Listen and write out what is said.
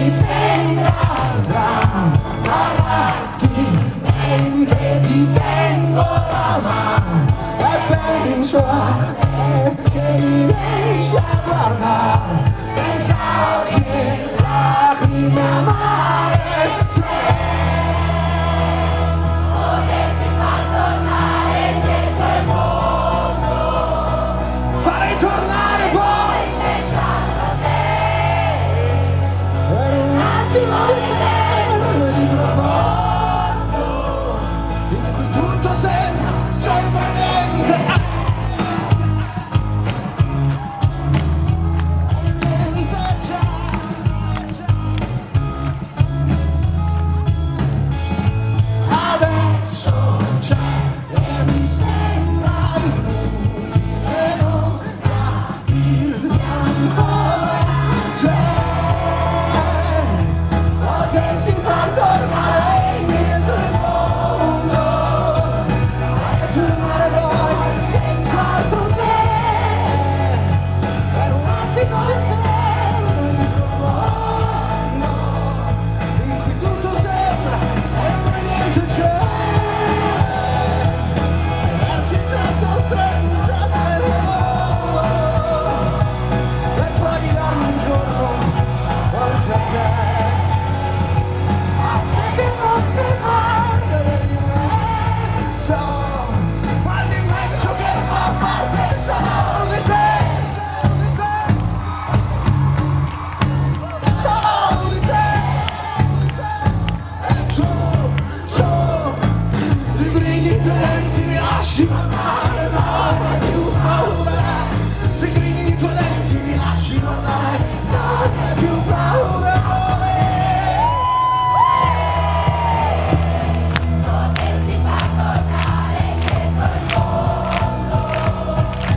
mi sembra strano parlarti mentre ti tengo la mano e penso a te che mi riesci a guardare senza che lacrime amare. Potessi far tornare indietro il mondo, Farei tornare poi per un attimo di tempo di profondo in cui tutto sembra niente. Niente c'è. Adesso c'è e mi sembra inutile non capirti ancora. Se potessi far tornare indietro il mondo e tornare poi senz'altro te per un attimo di tempo di profondo in cui tutto sembra niente c'è. Versi stretto trasfermo per poi ridarmi un giorno forse a te che non si parte dell'immenso, ma l'immenso che fa parte solo di te, solo di te, e tu, di gridi differenti mi lasci parlare.